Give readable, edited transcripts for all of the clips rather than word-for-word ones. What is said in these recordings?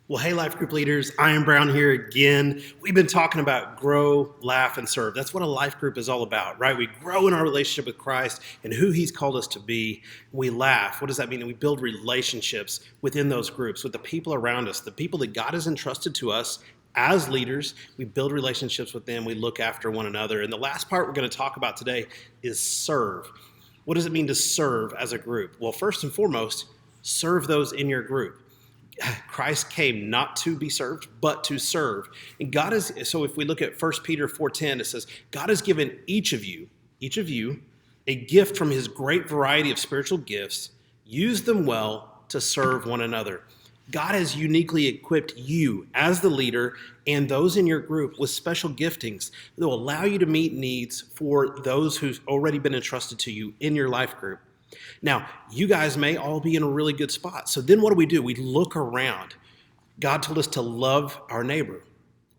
Well, hey, Life Group leaders, Ian Brown here again. We've been talking about grow, laugh, and serve. That's what a life group is all about, right? We grow in our relationship with Christ and who he's called us to be. We laugh. What does that mean? We build relationships within those groups with the people around us, the people that God has entrusted to us as leaders. We build relationships with them. We look after one another. And the last part we're going to talk about today is serve. What does it mean to serve as a group? Well, first and foremost, serve those in your group. Christ came not to be served, but to serve. And God is, so if we look at 1 Peter 4:10, it says, God has given each of you, a gift from his great variety of spiritual gifts. Use them well to serve one another. God has uniquely equipped you as the leader and those in your group with special giftings that will allow you to meet needs for those who've already been entrusted to you in your life group. Now, you guys may all be in a really good spot. So then what do? We look around. God told us to love our neighbor.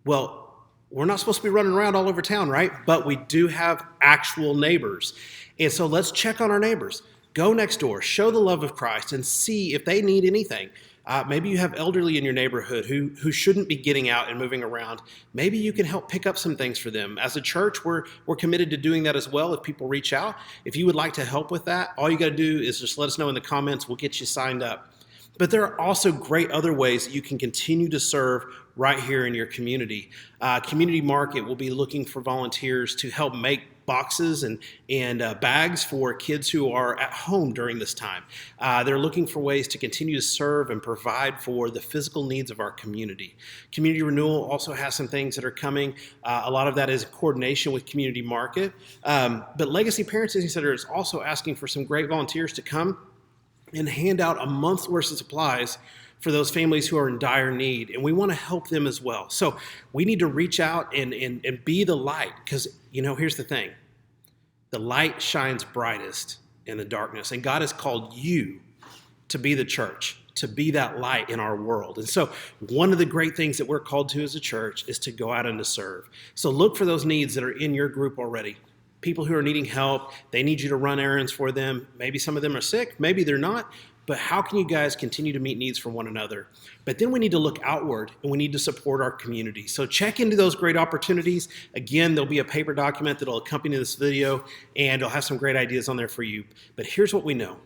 Well, we're not supposed to be running around all over town, right? But we do have actual neighbors. And so let's check on our neighbors. Go next door, show the love of Christ, and see if they need anything. Maybe you have elderly in your neighborhood who shouldn't be getting out and moving around. Maybe you can help pick up some things for them. As a church, we're committed to doing that as well if people reach out. If you would like to help with that, all you got to do is just let us know in the comments. We'll get you signed up. But there are also great other ways that you can continue to serve right here in your community. Community Market will be looking for volunteers to help make boxes and bags for kids who are at home during this time. They're looking for ways to continue to serve and provide for the physical needs of our community. Community Renewal also has some things that are coming. A lot of that is coordination with Community Market. But Legacy Parenting Center is also asking for some great volunteers to come and hand out a month's worth of supplies for those families who are in dire need. And we want to help them as well. So we need to reach out and be the light, because, here's the thing. The light shines brightest in the darkness. And God has called you to be the church, to be that light in our world. And so one of the great things that we're called to as a church is to go out and to serve. So look for those needs that are in your group already. People who are needing help, they need you to run errands for them. Maybe some of them are sick, maybe they're not. But how can you guys continue to meet needs for one another? But then we need to look outward and we need to support our community. So check into those great opportunities. Again, there'll be a paper document that'll accompany this video and it'll have some great ideas on there for you. But here's what we know.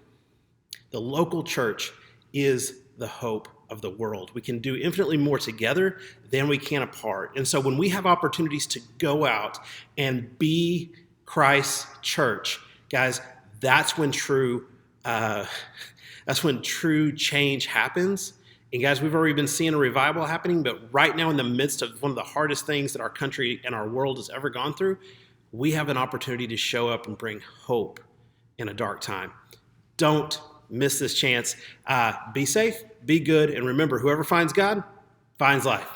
The local church is the hope of the world. We can do infinitely more together than we can apart. And so when we have opportunities to go out and be Christ's church, guys, that's when true change happens. And guys, we've already been seeing a revival happening, but right now in the midst of one of the hardest things that our country and our world has ever gone through, we have an opportunity to show up and bring hope in a dark time. Don't miss this chance. Be safe, be good, and remember, whoever finds God finds life.